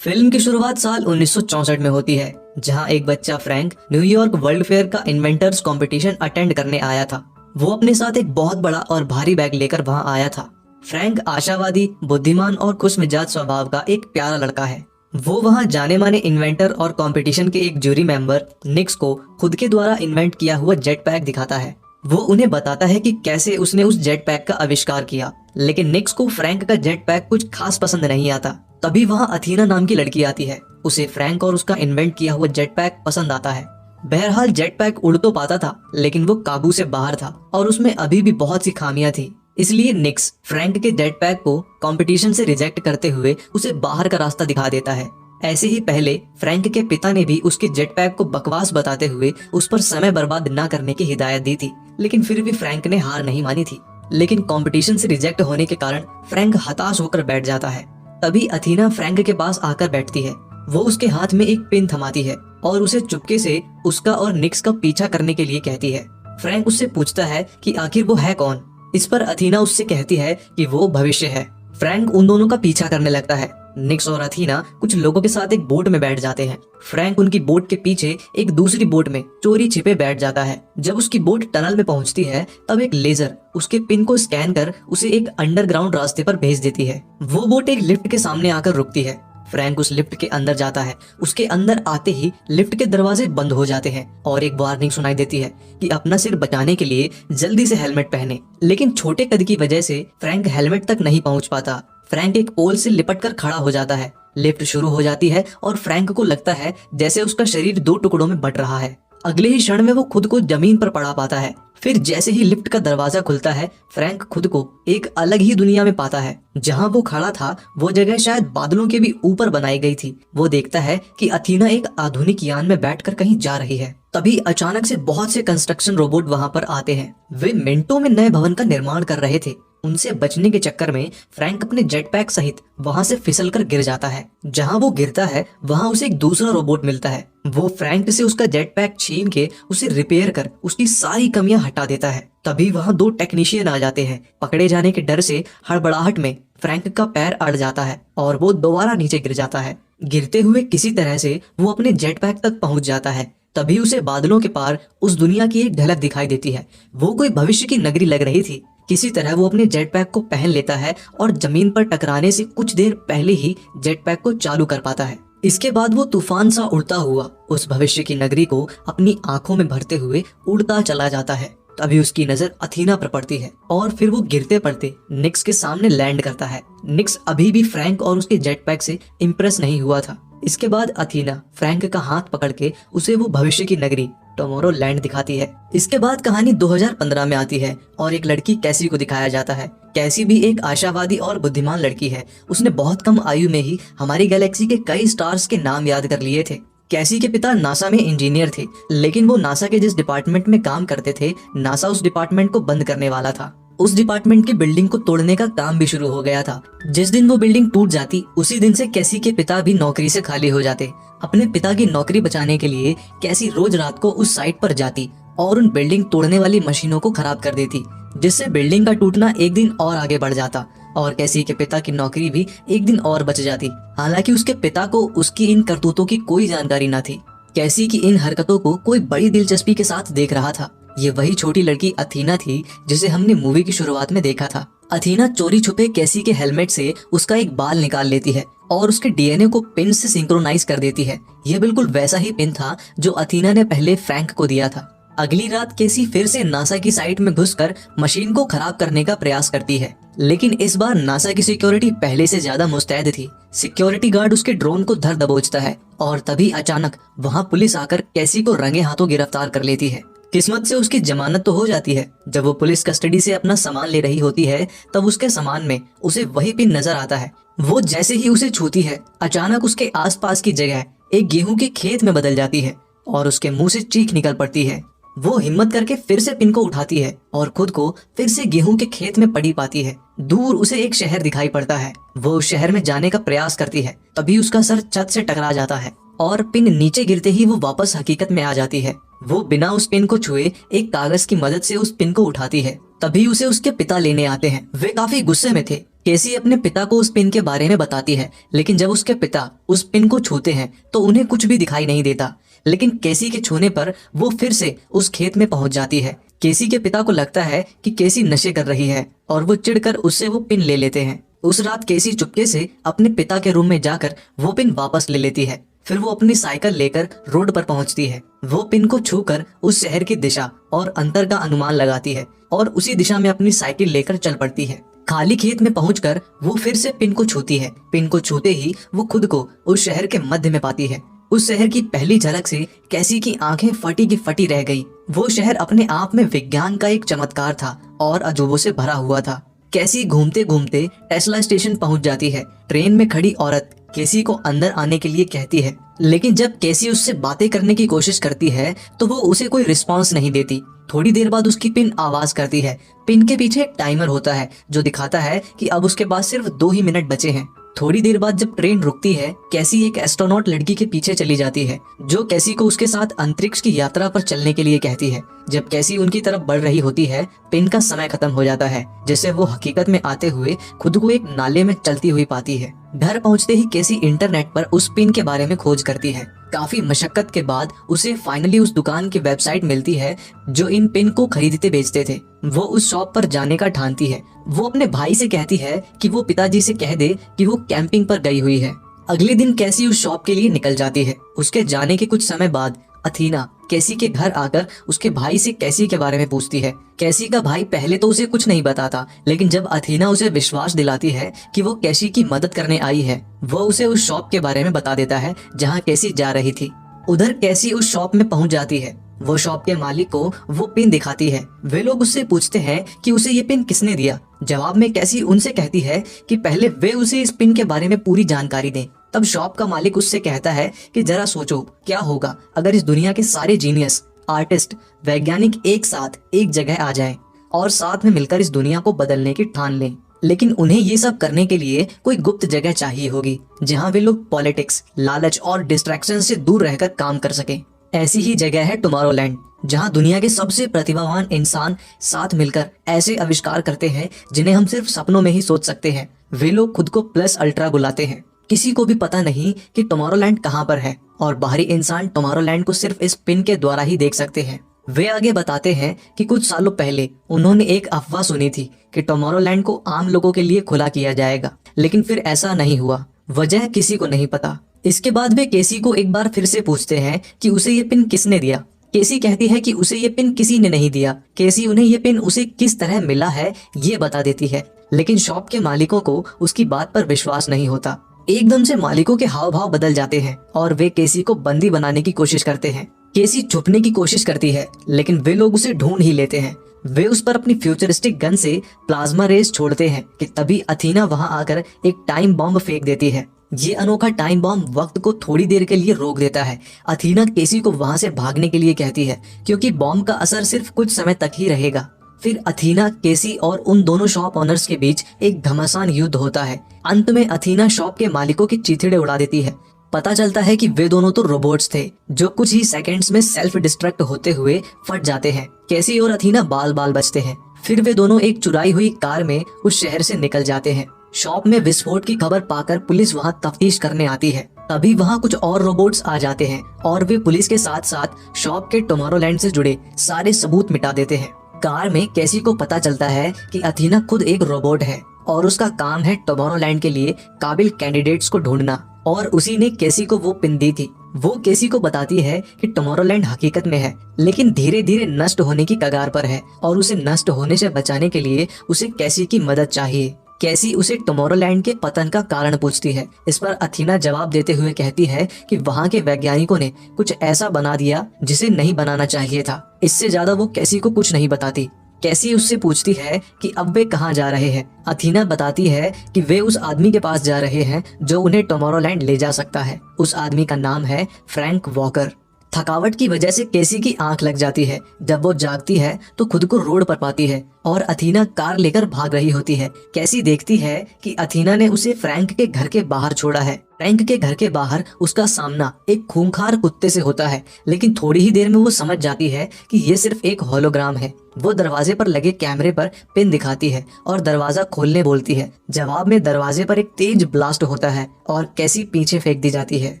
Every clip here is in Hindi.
फिल्म की शुरुआत साल 1964 में होती है, जहां एक बच्चा फ्रैंक न्यूयॉर्क वर्ल्ड फेयर का इन्वेंटर्स कंपटीशन अटेंड करने आया था। वो अपने साथ एक बहुत बड़ा और भारी बैग लेकर वहां आया था। फ्रैंक आशावादी, बुद्धिमान और खुशमिजाज स्वभाव का एक प्यारा लड़का है। वो वहां जाने माने इन्वेंटर और कंपटीशन के एक जूरी मेंबर निक्स को खुद के द्वारा इन्वेंट किया हुआ जेट पैक दिखाता है। वो उन्हें बताता है कि कैसे उसने उस जेट पैक का आविष्कार किया, लेकिन निक्स को फ्रैंक का जेट पैक कुछ खास पसंद नहीं आता। तभी वहां अथीना नाम की लड़की आती है। उसे फ्रैंक और उसका इन्वेंट किया हुआ जेट पैक पसंद आता है। बहरहाल जेट पैक उड़ तो पाता था, लेकिन वो काबू से बाहर था और उसमें अभी भी बहुत सी खामियां थी। इसलिए निक्स फ्रैंक के जेट पैक को कंपटीशन से रिजेक्ट करते हुए उसे बाहर का रास्ता दिखा देता है। ऐसे ही पहले फ्रैंक के पिता ने भी उसके जेट पैक को बकवास बताते हुए उस पर समय बर्बाद न करने की हिदायत दी थी, लेकिन फिर भी फ्रैंक ने हार नहीं मानी थी। लेकिन कंपटीशन से रिजेक्ट होने के कारण फ्रैंक हताश होकर बैठ जाता है। तभी अथीना फ्रैंक के पास आकर बैठती है। वो उसके हाथ में एक पिन थमाती है और उसे चुपके से उसका और निक्स का पीछा करने के लिए कहती है। फ्रैंक उससे पूछता है कि आखिर वो है कौन। इस पर अथीना उससे कहती है कि वो भविष्य है। फ्रैंक उन दोनों का पीछा करने लगता है। निक्स और अथीना कुछ लोगों के साथ एक बोट में बैठ जाते हैं। फ्रैंक उनकी बोट के पीछे एक दूसरी बोट में चोरी छिपे बैठ जाता है। जब उसकी बोट टनल में पहुंचती है, तब एक लेजर उसके पिन को स्कैन कर उसे एक अंडरग्राउंड रास्ते पर भेज देती है। वो बोट एक लिफ्ट के सामने आकर रुकती है। फ्रैंक उस लिफ्ट के अंदर जाता है। उसके अंदर आते ही लिफ्ट के दरवाजे बंद हो जाते हैं और एक वार्निंग सुनाई देती है कि अपना सिर बचाने के लिए जल्दी से हेलमेट पहने। लेकिन छोटे कद की वजह से फ्रैंक हेलमेट तक नहीं पहुंच पाता। फ्रैंक एक पोल से लिपट कर खड़ा हो जाता है। लिफ्ट शुरू हो जाती है और फ्रैंक को लगता है जैसे उसका शरीर दो टुकड़ों में बट रहा है। अगले ही क्षण में वो खुद को जमीन पर पड़ा पाता है। फिर जैसे ही लिफ्ट का दरवाजा खुलता है, फ्रैंक खुद को एक अलग ही दुनिया में पाता है। जहां वो खड़ा था, वो जगह शायद बादलों के भी ऊपर बनाई गई थी। वो देखता है कि अथीना एक आधुनिक यान में बैठकर कहीं जा रही है। तभी अचानक से बहुत से कंस्ट्रक्शन रोबोट वहां पर आते हैं। वे मिनटों में नए भवन का निर्माण कर रहे थे। उनसे बचने के चक्कर में फ्रैंक अपने जेट पैक सहित वहां से फिसलकर गिर जाता है। जहां वो गिरता है, वहां उसे एक दूसरा रोबोट मिलता है। वो फ्रैंक से उसका जेट पैक छीन के उसे रिपेयर कर उसकी सारी कमियां हटा देता है। तभी वहां दो टेक्नीशियन आ जाते हैं। पकड़े जाने के डर से हड़बड़ाहट में फ्रैंक का पैर अड़ जाता है और वो दोबारा नीचे गिर जाता है। गिरते हुए किसी तरह से वो अपने जेट पैक तक पहुंच जाता है। तभी उसे बादलों के पार उस दुनिया की एक झलक दिखाई देती है। वो कोई भविष्य की नगरी लग रही थी। किसी तरह वो अपने जेट पैक को पहन लेता है और जमीन पर टकराने से कुछ देर पहले ही जेट पैक को चालू कर पाता है। इसके बाद वो तूफान सा उड़ता हुआ उस भविष्य की नगरी को अपनी आंखों में भरते हुए उड़ता चला जाता है। तभी उसकी नजर अथीना पर पड़ती है और फिर वो गिरते पड़ते निक्स के सामने लैंड करता है। निक्स अभी भी फ्रैंक और उसके जेट पैक से इम्प्रेस नहीं हुआ था। इसके बाद अथीना फ्रैंक का हाथ पकड़ के उसे वो भविष्य की नगरी टोमोरो लैंड दिखाती है। इसके बाद कहानी 2015 में आती है और एक लड़की कैसी को दिखाया जाता है। कैसी भी एक आशावादी और बुद्धिमान लड़की है। उसने बहुत कम आयु में ही हमारी गैलेक्सी के कई स्टार्स के नाम याद कर लिए थे। कैसी के पिता नासा में इंजीनियर थे, लेकिन वो नासा के जिस डिपार्टमेंट में काम करते थे, नासा उस डिपार्टमेंट को बंद करने वाला था। उस डिपार्टमेंट की बिल्डिंग को तोड़ने का काम भी शुरू हो गया था। जिस दिन वो बिल्डिंग टूट जाती, उसी दिन से कैसी के पिता भी नौकरी से खाली हो जाते। अपने पिता की नौकरी बचाने के लिए कैसी रोज रात को उस साइट पर जाती और उन बिल्डिंग तोड़ने वाली मशीनों को खराब कर देती, जिससे बिल्डिंग का टूटना एक दिन और आगे बढ़ जाता और कैसी के पिता की नौकरी भी एक दिन और बच जाती। हालांकि उसके पिता को उसकी इन करतूतों की कोई जानकारी न थी। कैसी की इन हरकतों को कोई बड़ी दिलचस्पी के साथ देख रहा था। ये वही छोटी लड़की अथीना थी जिसे हमने मूवी की शुरुआत में देखा था। अथीना चोरी छुपे कैसी के हेलमेट से उसका एक बाल निकाल लेती है और उसके डीएनए को पिन से सिंक्रोनाइज कर देती है। यह बिल्कुल वैसा ही पिन था जो अथीना ने पहले फ्रैंक को दिया था। अगली रात कैसी फिर से नासा की साइट में घुसकर मशीन को खराब करने का प्रयास करती है, लेकिन इस बार नासा की सिक्योरिटी पहले से ज्यादा मुस्तैद थी। सिक्योरिटी गार्ड उसके ड्रोन को धर दबोचता है और तभी अचानक वहाँ पुलिस आकर कैसी को रंगे हाथों गिरफ्तार कर लेती है। किस्मत से उसकी जमानत तो हो जाती है। जब वो पुलिस कस्टडी से अपना सामान ले रही होती है, तब उसके सामान में उसे वही पिन नजर आता है। वो जैसे ही उसे छूती है, अचानक उसके आसपास की जगह एक गेहूं के खेत में बदल जाती है और उसके मुंह से चीख निकल पड़ती है। वो हिम्मत करके फिर से पिन को उठाती है और खुद को फिर से गेहूं के खेत में पड़ी पाती है। दूर उसे एक शहर दिखाई पड़ता है। वो उस शहर में जाने का प्रयास करती है। तभी उसका सर छत से टकरा जाता है और पिन नीचे गिरते ही वो वापस हकीकत में आ जाती है। वो बिना उस पिन को छुए एक कागज की मदद से उस पिन को उठाती है। तभी उसे उसके पिता लेने आते हैं। वे काफी गुस्से में थे। केसी अपने पिता को उस पिन के बारे में बताती है, लेकिन जब उसके पिता उस पिन को छूते हैं तो उन्हें कुछ भी दिखाई नहीं देता। लेकिन केसी के छूने पर वो फिर से उस खेत में पहुंच जाती है। केसी के पिता को लगता है कि केसी नशे कर रही है और वो चिढ़कर उससे वो पिन ले लेते हैं। उस रात केसी चुपके से अपने पिता के रूम में जाकर वो पिन वापस ले लेती है। फिर वो अपनी साइकिल लेकर रोड पर पहुंचती है। वो पिन को छूकर उस शहर की दिशा और अंतर का अनुमान लगाती है और उसी दिशा में अपनी साइकिल लेकर चल पड़ती है। खाली खेत में पहुंचकर वो फिर से पिन को छूती है। पिन को छूते ही वो खुद को उस शहर के मध्य में पाती है। उस शहर की पहली झलक से कैसी की आंखें फटी की फटी रह गई। वो शहर अपने आप में विज्ञान का एक चमत्कार था और अजूबों से भरा हुआ था। कैसी घूमते घूमते टेस्ला स्टेशन पहुंच जाती है। ट्रेन में खड़ी औरत केसी को अंदर आने के लिए कहती है, लेकिन जब केसी उससे बातें करने की कोशिश करती है तो वो उसे कोई रिस्पांस नहीं देती। थोड़ी देर बाद उसकी पिन आवाज करती है। पिन के पीछे एक टाइमर होता है जो दिखाता है कि अब उसके पास सिर्फ 2 ही मिनट बचे हैं। थोड़ी देर बाद जब ट्रेन रुकती है, कैसी एक एस्ट्रोनॉट लड़की के पीछे चली जाती है जो कैसी को उसके साथ अंतरिक्ष की यात्रा पर चलने के लिए कहती है। जब कैसी उनकी तरफ बढ़ रही होती है, पिन का समय खत्म हो जाता है, जिससे वो हकीकत में आते हुए खुद को एक नाले में चलती हुई पाती है। घर पहुंचते ही कैसी इंटरनेट पर उस पिन के बारे में खोज करती है। काफी मशक्कत के बाद उसे फाइनली उस दुकान की वेबसाइट मिलती है जो इन पिन को खरीदते बेचते थे। वो उस शॉप पर जाने का ठानती है। वो अपने भाई से कहती है कि वो पिताजी से कह दे कि वो कैंपिंग पर गई हुई है। अगले दिन कैसी उस शॉप के लिए निकल जाती है। उसके जाने के कुछ समय बाद अथीना कैसी के घर आकर उसके भाई से कैसी के बारे में पूछती है। कैसी का भाई पहले तो उसे कुछ नहीं बताता, लेकिन जब अथीना उसे विश्वास दिलाती है कि वो कैसी की मदद करने आई है, वो उसे उस शॉप के बारे में बता देता है जहाँ कैसी जा रही थी। उधर कैसी उस शॉप में पहुंच जाती है। वो शॉप के मालिक को वो पिन दिखाती है। वे लोग उससे पूछते हैं कि उसे ये पिन किसने दिया। जवाब में कैसी उनसे कहती है कि पहले वे उसे इस पिन के बारे में पूरी जानकारी दें। तब शॉप का मालिक उससे कहता है कि जरा सोचो क्या होगा अगर इस दुनिया के सारे जीनियस, आर्टिस्ट, वैज्ञानिक एक साथ एक जगह आ जाएं और साथ में मिलकर इस दुनिया को बदलने की ठान लें। लेकिन उन्हें ये सब करने के लिए कोई गुप्त जगह चाहिए होगी जहाँ वे लोग पॉलिटिक्स, लालच और डिस्ट्रैक्शन से दूर रहकर काम कर सकें। ऐसी ही जगह है टुमारोलैंड, जहाँ दुनिया के सबसे प्रतिभावान इंसान साथ मिलकर ऐसे आविष्कार करते हैं जिन्हें हम सिर्फ सपनों में ही सोच सकते हैं। वे लोग खुद को प्लस अल्ट्रा बुलाते हैं। किसी को भी पता नहीं कि टुमारोलैंड कहाँ पर है और बाहरी इंसान टुमारोलैंड को सिर्फ इस पिन के द्वारा ही देख सकते हैं। वे आगे बताते हैं कि कुछ सालों पहले उन्होंने एक अफवाह सुनी थी कि टुमारोलैंड को आम लोगों के लिए खुला किया जाएगा, लेकिन फिर ऐसा नहीं हुआ। वजह किसी को नहीं पता। इसके बाद वे केसी को एक बार फिर से पूछते हैं कि उसे ये पिन किसने दिया। केसी कहती है कि उसे ये पिन किसी ने नहीं दिया। केसी उन्हें ये पिन उसे किस तरह मिला है ये बता देती है, लेकिन शॉप के मालिकों को उसकी बात पर विश्वास नहीं होता। एकदम से मालिकों के हाव भाव बदल जाते हैं और वे केसी को बंदी बनाने की कोशिश करते हैं। केसी छुपने की कोशिश करती है, लेकिन वे लोग उसे ढूंढ ही लेते हैं। वे उस पर अपनी फ्यूचरिस्टिक गन से प्लाज्मा रेस छोड़ते हैं कि तभी अथीना वहां आकर एक टाइम बॉम्ब फेंक देती है। ये अनोखा टाइम बॉम्ब वक्त को थोड़ी देर के लिए रोक देता है। अथीना केसी को वहां से भागने के लिए कहती है क्योंकि बॉम्ब का असर सिर्फ कुछ समय तक ही रहेगा। फिर अथीना, केसी और उन दोनों शॉप ओनर्स के बीच एक घमासान युद्ध होता है। अंत में अथीना शॉप के मालिकों की चीथड़े उड़ा देती है। पता चलता है कि वे दोनों तो रोबोट्स थे जो कुछ ही सेकंड्स में सेल्फ डिस्ट्रक्ट होते हुए फट जाते हैं। केसी और अथीना बाल बाल बचते हैं। फिर वे दोनों एक चुराई हुई कार में उस शहर से निकल जाते हैं। शॉप में विस्फोट की खबर पाकर पुलिस वहां तफ्तीश करने आती है। तभी वहां कुछ और रोबोट्स आ जाते हैं और वे पुलिस के साथ साथ शॉप के टुमारोलैंड से जुड़े सारे सबूत मिटा देते हैं। कार में कैसी को पता चलता है कि अथीना खुद एक रोबोट है और उसका काम है टुमारोलैंड के लिए काबिल कैंडिडेट्स को ढूंढना, और उसी ने कैसी को वो पिन दी थी। वो कैसी को बताती है कि टुमारोलैंड हकीकत में है, लेकिन धीरे धीरे नष्ट होने की कगार पर है और उसे नष्ट होने से बचाने के लिए उसे कैसी की मदद चाहिए। कैसी उसे टुमारोलैंड के पतन का कारण पूछती है। इस पर अथीना जवाब देते हुए कहती है कि वहाँ के वैज्ञानिकों ने कुछ ऐसा बना दिया जिसे नहीं बनाना चाहिए था। इससे ज्यादा वो कैसी को कुछ नहीं बताती। कैसी उससे पूछती है कि अब वे कहाँ जा रहे हैं। अथीना बताती है कि वे उस आदमी के पास जा रहे हैं जो उन्हें टुमारोलैंड ले जा सकता है। उस आदमी का नाम है फ्रैंक वॉकर। थकावट की वजह से केसी की आंख लग जाती है। जब वो जागती है तो खुद को रोड पर पाती है और अथीना कार लेकर भाग रही होती है। कैसी देखती है कि अथीना ने उसे फ्रैंक के घर के बाहर छोड़ा है। फ्रैंक के घर के बाहर उसका सामना एक खूंखार कुत्ते से होता है, लेकिन थोड़ी ही देर में वो समझ जाती है कि ये सिर्फ एक होलोग्राम है। वो दरवाजे पर लगे कैमरे पर पिन दिखाती है और दरवाजा खोलने बोलती है। जवाब में दरवाजे पर एक तेज ब्लास्ट होता है और कैसी पीछे फेंक दी जाती है।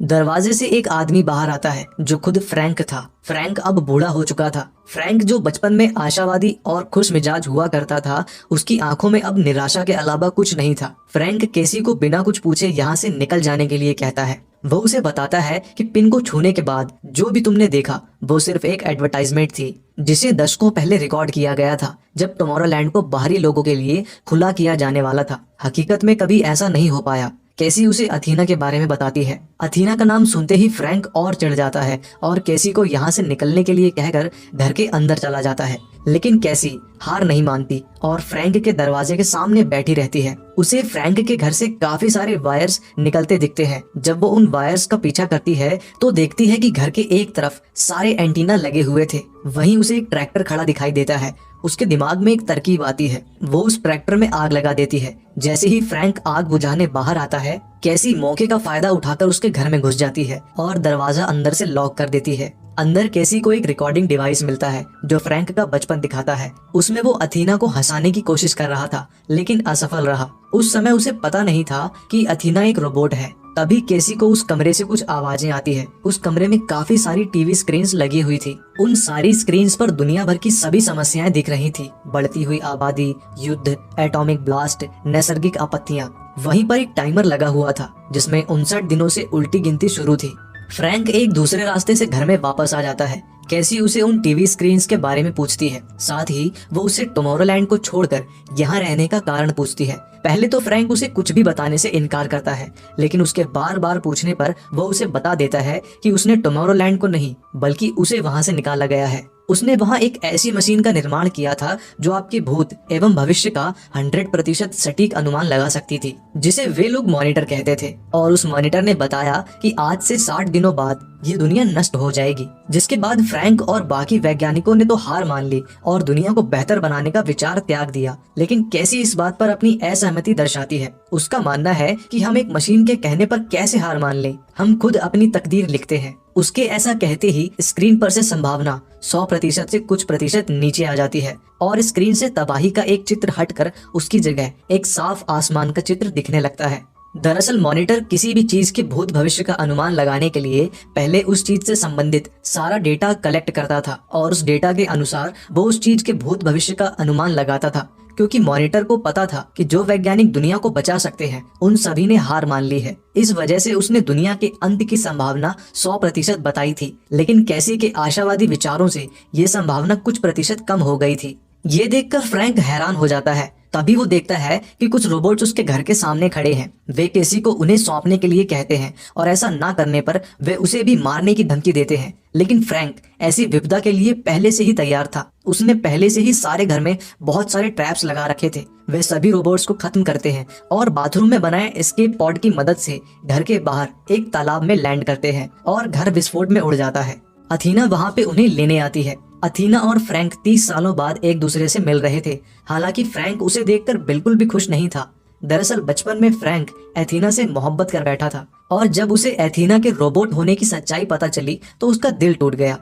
दरवाजे से एक आदमी बाहर आता है जो खुद फ्रैंक था। फ्रैंक अब बूढ़ा हो चुका था। फ्रैंक जो बचपन में आशावादी और खुश मिजाज हुआ करता था, उसकी आंखों में अब निराशा के अलावा कुछ नहीं था। फ्रैंक केसी को बिना कुछ पूछे यहाँ से निकल जाने के लिए कहता है। वो उसे बताता है कि पिन को छूने के बाद जो भी तुमने देखा वो सिर्फ एक एडवर्टाइजमेंट थी, जिसे दशकों पहले रिकॉर्ड किया गया था, जब टुमारोलैंड को बाहरी लोगों के लिए खुला किया जाने वाला था। हकीकत में कभी ऐसा नहीं हो पाया। कैसी उसे अथीना के बारे में बताती है। अथीना का नाम सुनते ही फ्रैंक और चिढ़ जाता है और कैसी को यहाँ से निकलने के लिए कहकर घर के अंदर चला जाता है। लेकिन कैसी हार नहीं मानती और फ्रैंक के दरवाजे के सामने बैठी रहती है। उसे फ्रैंक के घर से काफी सारे वायर्स निकलते दिखते हैं। जब वो उन वायर्स का पीछा करती है तो देखती है कि घर के एक तरफ सारे एंटीना लगे हुए थे, वहीं उसे एक ट्रैक्टर खड़ा दिखाई देता है। उसके दिमाग में एक तरकीब आती है। वो उस ट्रैक्टर में आग लगा देती है। जैसे ही फ्रैंक आग बुझाने बाहर आता है, कैसी मौके का फायदा उठाकर उसके घर में घुस जाती है और दरवाजा अंदर से लॉक कर देती है। अंदर कैसी को एक रिकॉर्डिंग डिवाइस मिलता है जो फ्रैंक का बचपन दिखाता है। उसमें वो अथीना को हंसाने की कोशिश कर रहा था, लेकिन असफल रहा। उस समय उसे पता नहीं था कि अथीना एक रोबोट है। तभी केसी को उस कमरे से कुछ आवाजें आती है। उस कमरे में काफी सारी टीवी स्क्रीन्स लगी हुई थी। उन सारी स्क्रीन्स पर दुनिया भर की सभी समस्याएं दिख रही थी। बढ़ती हुई आबादी, युद्ध, एटॉमिक ब्लास्ट, नैसर्गिक आपत्तियां। वहीं पर एक टाइमर लगा हुआ था जिसमें 59 दिनों से उल्टी गिनती शुरू थी। फ्रैंक एक दूसरे रास्ते से घर में वापस आ जाता है। कैसी उसे उन टीवी स्क्रीन्स के बारे में पूछती है। साथ ही वो उसे टुमारोलैंड को छोड़कर यहाँ रहने का कारण पूछती है। पहले तो फ्रैंक उसे कुछ भी बताने से इनकार करता है, लेकिन उसके बार बार पूछने पर वो उसे बता देता है कि उसने टुमारोलैंड को नहीं बल्कि उसे वहाँ से निकाला गया है। उसने वहाँ एक ऐसी मशीन का निर्माण किया था जो आपके भूत एवं भविष्य का 100% सटीक अनुमान लगा सकती थी, जिसे वे लोग मॉनिटर कहते थे। और उस मॉनिटर ने बताया कि आज से 60 दिनों बाद ये दुनिया नष्ट हो जाएगी। जिसके बाद फ्रैंक और बाकी वैज्ञानिकों ने तो हार मान ली और दुनिया को बेहतर बनाने का विचार त्याग दिया। लेकिन कैसी इस बात पर अपनी असहमति दर्शाती है। उसका मानना है कि हम एक मशीन के कहने पर कैसे हार मान लें, हम खुद अपनी तकदीर लिखते हैं। उसके ऐसा कहते ही स्क्रीन पर से संभावना 100% से कुछ प्रतिशत नीचे आ जाती है और स्क्रीन से तबाही का एक चित्र हटकर उसकी जगह एक साफ आसमान का चित्र दिखने लगता है। दरअसल मॉनिटर किसी भी चीज के भूत भविष्य का अनुमान लगाने के लिए पहले उस चीज से संबंधित सारा डेटा कलेक्ट करता था और उस डेटा के अनुसार वो उस चीज के भूत भविष्य का अनुमान लगाता था। क्योंकि मॉनिटर को पता था कि जो वैज्ञानिक दुनिया को बचा सकते हैं उन सभी ने हार मान ली है। इस वजह से उसने दुनिया के अंत की संभावना 100% बताई थी। लेकिन कैसी के आशावादी विचारों से ये संभावना कुछ प्रतिशत कम हो गई थी। ये देखकर फ्रैंक हैरान हो जाता है। तभी वो देखता है कि कुछ रोबोट्स उसके घर के सामने खड़े हैं। वे केसी को उन्हें सौंपने के लिए कहते हैं और ऐसा ना करने पर वे उसे भी मारने की धमकी देते हैं। लेकिन फ्रैंक ऐसी विपदा के लिए पहले से ही तैयार था। उसने पहले से ही सारे घर में बहुत सारे ट्रैप्स लगा रखे थे। वे सभी रोबोट्स को खत्म करते हैं और बाथरूम में बनाए एस्केप पॉड की मदद से घर के बाहर एक तालाब में लैंड करते हैं और घर विस्फोट में उड़ जाता है। अथीना वहाँ पे उन्हें लेने आती है। अथीना और फ्रैंक 30 सालों बाद एक दूसरे से मिल रहे थे। हालांकि फ्रैंक उसे देखकर बिल्कुल भी खुश नहीं था। दरअसल बचपन में फ्रैंक एथीना से मोहब्बत कर बैठा था और जब उसे एथीना के रोबोट होने की सच्चाई पता चली तो उसका दिल टूट गया।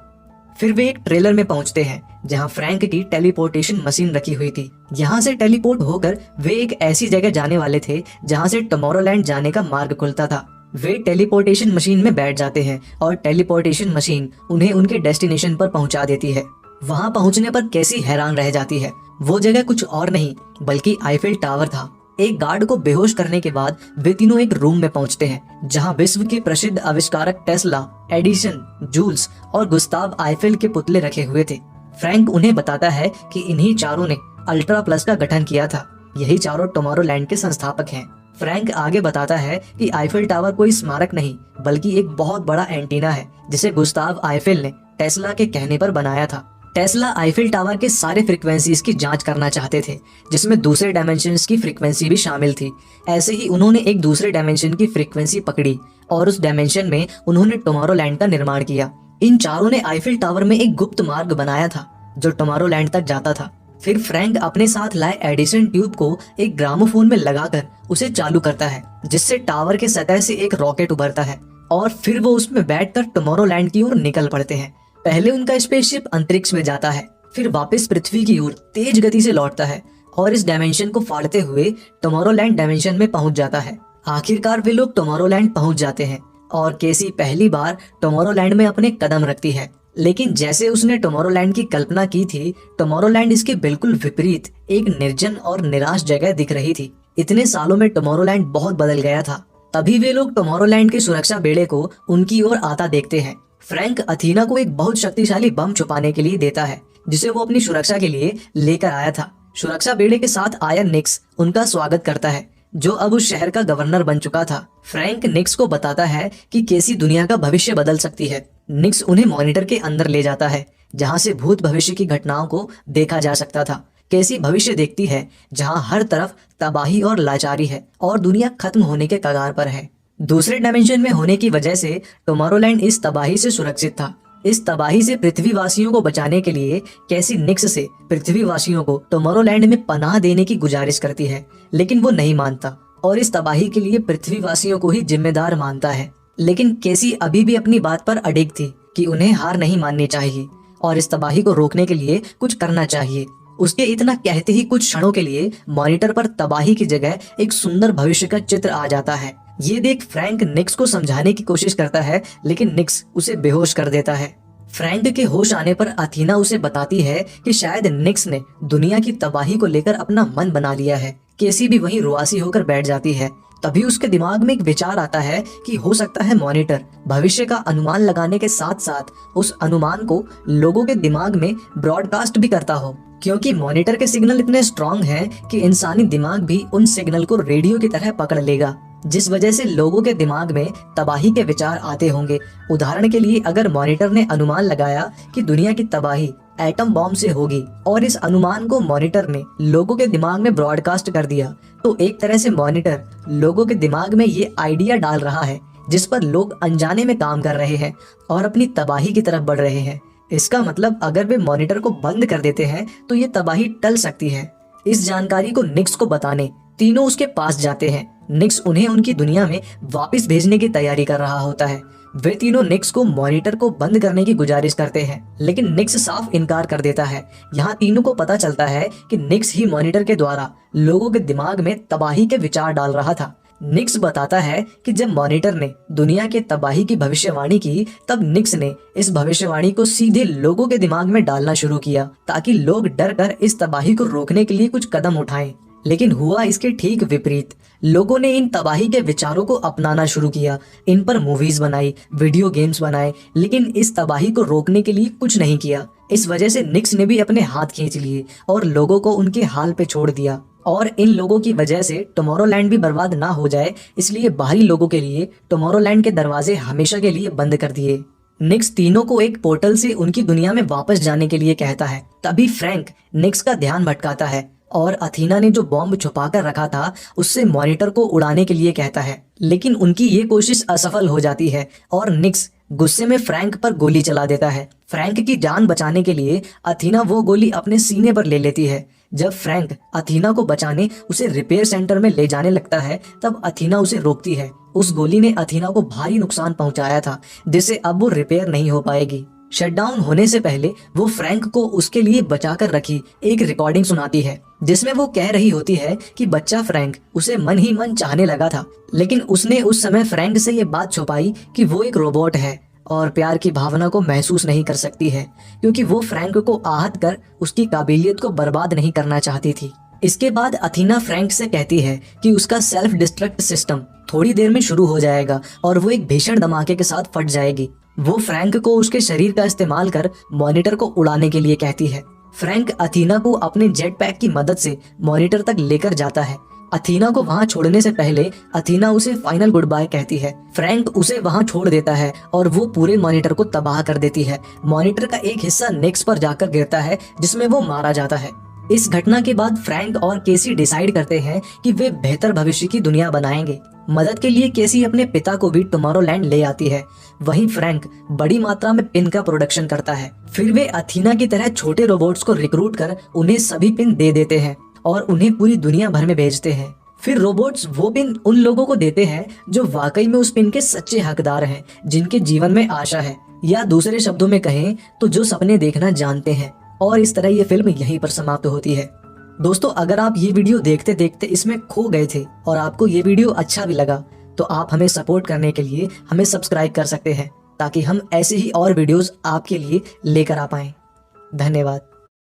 फिर वे एक ट्रेलर में पहुंचते हैं जहां फ्रैंक की टेलीपोर्टेशन मशीन रखी हुई थी। यहां से टेलीपोर्ट होकर वे एक ऐसी जगह जाने वाले थे जहां से टुमारोलैंड जाने का मार्ग खुलता था। वे टेलीपोर्टेशन मशीन में बैठ जाते हैं और टेलीपोर्टेशन मशीन उन्हें उनके डेस्टिनेशन पर पहुंचा देती है। वहां पहुंचने पर कैसी हैरान रह जाती है। वो जगह कुछ और नहीं बल्कि आईफिल टावर था। एक गार्ड को बेहोश करने के बाद वे तीनों एक रूम में पहुंचते हैं जहां विश्व के प्रसिद्ध आविष्कारक टेस्ला, एडिसन, जूल्स और गुस्ताव आईफिल के पुतले रखे हुए थे। फ्रैंक उन्हें बताता है कि इन्हीं चारों ने अल्ट्रा प्लस का गठन किया था। यही चारों टुमारोलैंड के संस्थापक हैं। फ्रैंक आगे बताता है कि आईफिल टावर कोई स्मारक नहीं बल्कि एक बहुत बड़ा एंटीना है जिसे गुस्ताव आईफिल ने टेस्ला के कहने पर बनाया था। टेस्ला आईफिल टावर के सारे फ्रीक्वेंसीज की जांच करना चाहते थे जिसमें दूसरे डायमेंशंस की फ्रीक्वेंसी भी शामिल थी। ऐसे ही उन्होंने एक दूसरे डायमेंशन की फ्रीक्वेंसी पकड़ी और उस डायमेंशन में उन्होंने टुमारोलैंड का निर्माण किया। इन चारों ने आईफिल टावर में एक गुप्त मार्ग बनाया था जो टुमारोलैंड तक जाता था। फिर फ्रैंक अपने साथ लाए एडिसन ट्यूब को एक ग्रामोफोन में लगाकर उसे चालू करता है, जिससे टावर के सतह से एक रॉकेट उभरता है और फिर वो उसमें बैठकर टुमारोलैंड की ओर निकल पड़ते हैं। पहले उनका स्पेसशिप अंतरिक्ष में जाता है, फिर वापस पृथ्वी की ओर तेज गति से लौटता है और इस डायमेंशन को फाड़ते हुए टुमारोलैंड डायमेंशन में पहुंच जाता है। आखिरकार वे लोग टुमारोलैंड पहुंच जाते हैं और केसी पहली बार टुमारोलैंड में अपने कदम रखती है। लेकिन जैसे उसने टुमारोलैंड की कल्पना की थी, टुमारोलैंड इसके बिल्कुल विपरीत एक निर्जन और निराश जगह दिख रही थी। इतने सालों में टुमारोलैंड बहुत बदल गया था। तभी वे लोग टुमारोलैंड के सुरक्षा बेड़े को उनकी ओर आता देखते हैं। फ्रैंक अथीना को एक बहुत शक्तिशाली बम छुपाने के लिए देता है, जिसे वो अपनी सुरक्षा के लिए लेकर आया था। सुरक्षा बेड़े के साथ आया निक्स उनका स्वागत करता है, जो अब उस शहर का गवर्नर बन चुका था। फ्रैंक निक्स को बताता है कि कैसी दुनिया का भविष्य बदल सकती है। निक्स उन्हें मॉनिटर के अंदर ले जाता है, जहां से भूत भविष्य की घटनाओं को देखा जा सकता था। कैसी भविष्य देखती है जहां हर तरफ तबाही और लाचारी है और दुनिया खत्म होने के कगार पर है। दूसरे डायमेंशन में होने की वजह से टुमारोलैंड इस तबाही से सुरक्षित था। इस तबाही से पृथ्वीवासियों को बचाने के लिए कैसी निक्स से पृथ्वीवासियों को टुमारोलैंड में पनाह देने की गुजारिश करती है, लेकिन वो नहीं मानता और इस तबाही के लिए पृथ्वीवासियों को ही जिम्मेदार मानता है। लेकिन कैसी अभी भी अपनी बात पर अडिग थी कि उन्हें हार नहीं माननी चाहिए और इस तबाही को रोकने के लिए कुछ करना चाहिए। उसके इतना कहते ही कुछ क्षणों के लिए मॉनिटर पर तबाही की जगह एक सुंदर भविष्य का चित्र आ जाता है। ये देख फ्रैंक निक्स को समझाने की कोशिश करता है, लेकिन निक्स उसे बेहोश कर देता है। फ्रैंक के होश आने पर अथीना उसे बताती है कि शायद निक्स ने दुनिया की तबाही को लेकर अपना मन बना लिया है। केसी भी वहीं रुआसी होकर बैठ जाती है। तभी उसके दिमाग में एक विचार आता है कि हो सकता है मॉनिटर भविष्य का अनुमान लगाने के साथ साथ उस अनुमान को लोगों के दिमाग में ब्रॉडकास्ट भी करता हो, क्योंकि मॉनिटर के सिग्नल इतने स्ट्रॉन्ग हैं कि इंसानी दिमाग भी उन सिग्नल को रेडियो की तरह पकड़ लेगा, जिस वजह से लोगों के दिमाग में तबाही के विचार आते होंगे। उदाहरण के लिए अगर मॉनिटर ने अनुमान लगाया कि दुनिया की तबाही एटम बॉम्ब से होगी और इस अनुमान को मॉनिटर ने लोगों के दिमाग में ब्रॉडकास्ट कर दिया, तो एक तरह से मॉनिटर लोगों के दिमाग में ये आइडिया डाल रहा है जिस पर लोग अनजाने में काम कर रहे हैं और अपनी तबाही की तरफ बढ़ रहे हैं। इसका मतलब अगर वे मॉनिटर को बंद कर देते हैं तो ये तबाही टल सकती है। इस जानकारी को निक्स को बताने तीनों उसके पास जाते हैं। निक्स उन्हें उनकी दुनिया में वापस भेजने की तैयारी कर रहा होता है। वे तीनों निक्स को मॉनिटर को बंद करने की गुजारिश करते हैं, लेकिन निक्स साफ इनकार कर देता है। यहाँ तीनों को पता चलता है कि निक्स ही मॉनिटर के द्वारा लोगों के दिमाग में तबाही के विचार डाल रहा था। निक्स बताता है कि जब मॉनिटर ने दुनिया के तबाही की भविष्यवाणी की, तब निक्स ने इस भविष्यवाणी को सीधे लोगों के दिमाग में डालना शुरू किया ताकि लोग डर कर इस तबाही को रोकने के लिए कुछ कदम उठाएं। लेकिन हुआ इसके ठीक विपरीत। लोगों ने इन तबाही के विचारों को अपनाना शुरू किया, इन पर मूवीज बनाई, वीडियो गेम्स बनाए, लेकिन इस तबाही को रोकने के लिए कुछ नहीं किया। इस वजह से निक्स ने भी अपने हाथ खींच लिए और लोगों को उनके हाल पे छोड़ दिया। और इन लोगों की वजह से टुमारोलैंड भी बर्बाद ना हो जाए, इसलिए बाहरी लोगों के लिए टुमारोलैंड के दरवाजे हमेशा के लिए बंद कर दिए। निक्स तीनों को एक पोर्टल से उनकी दुनिया में वापस जाने के लिए कहता है। तभी फ्रैंक निक्स का ध्यान भटकाता है और अथीना ने जो बॉम्ब छुपा कर रखा था उससे मॉनिटर को उड़ाने के लिए कहता है, लेकिन उनकी ये कोशिश असफल हो जाती है और निक्स गुस्से में फ्रैंक पर गोली चला देता है। फ्रैंक की जान बचाने के लिए अथीना वो गोली अपने सीने पर ले लेती है। जब फ्रैंक अथीना को बचाने उसे रिपेयर सेंटर में ले जाने लगता है, तब अथीना उसे रोकती है। उस गोली ने अथीना को भारी नुकसान पहुंचाया था, जिससे अब वो रिपेयर नहीं हो पाएगी। शटडाउन होने से पहले वो फ्रैंक को उसके लिए बचाकर रखी एक रिकॉर्डिंग सुनाती है, जिसमें वो कह रही होती है कि बच्चा फ्रैंक उसे मन ही मन चाहने लगा था, लेकिन उसने उस समय फ्रैंक से ये बात छुपाई कि वो एक रोबोट है और प्यार की भावना को महसूस नहीं कर सकती है, क्योंकि वो फ्रैंक को आहत कर उसकी काबिलियत को बर्बाद नहीं करना चाहती थी। इसके बाद अथीना फ्रैंक से कहती है कि उसका सेल्फ डिस्ट्रक्ट सिस्टम थोड़ी देर में शुरू हो जाएगा और वो एक भीषण धमाके के साथ फट जाएगी। वो फ्रैंक को उसके शरीर का इस्तेमाल कर मॉनिटर को उड़ाने के लिए कहती है। फ्रैंक अथीना को अपने जेट पैक की मदद से मॉनिटर तक लेकर जाता है। अथीना को वहां छोड़ने से पहले अथीना उसे फाइनल गुड बाय कहती है। फ्रैंक उसे वहां छोड़ देता है और वो पूरे मॉनिटर को तबाह कर देती है। मॉनिटर का एक हिस्सा नेक्स पर जाकर गिरता है, जिसमें वो मारा जाता है। इस घटना के बाद फ्रैंक और केसी डिसाइड करते हैं कि वे बेहतर भविष्य की दुनिया बनाएंगे। मदद के लिए केसी अपने पिता को भी टुमारोलैंड ले आती है। वहीं फ्रैंक बड़ी मात्रा में पिन का प्रोडक्शन करता है। फिर वे अथीना की तरह छोटे रोबोट्स को रिक्रूट कर उन्हें सभी पिन दे देते हैं और उन्हें पूरी दुनिया भर में भेजते हैं। फिर रोबोट्स वो पिन उन लोगों को देते हैं जो वाकई में उस पिन के सच्चे हकदार हैं, जिनके जीवन में आशा है, या दूसरे शब्दों में कहें तो जो सपने देखना जानते हैं। और इस तरह ये फिल्म यहीं पर समाप्त होती है। दोस्तों, अगर आप ये वीडियो देखते देखते इसमें खो गए थे और आपको ये वीडियो अच्छा भी लगा तो आप हमें सपोर्ट करने के लिए हमें सब्सक्राइब कर सकते हैं, ताकि हम ऐसे ही और वीडियोस आपके लिए लेकर आ पाएं। धन्यवाद।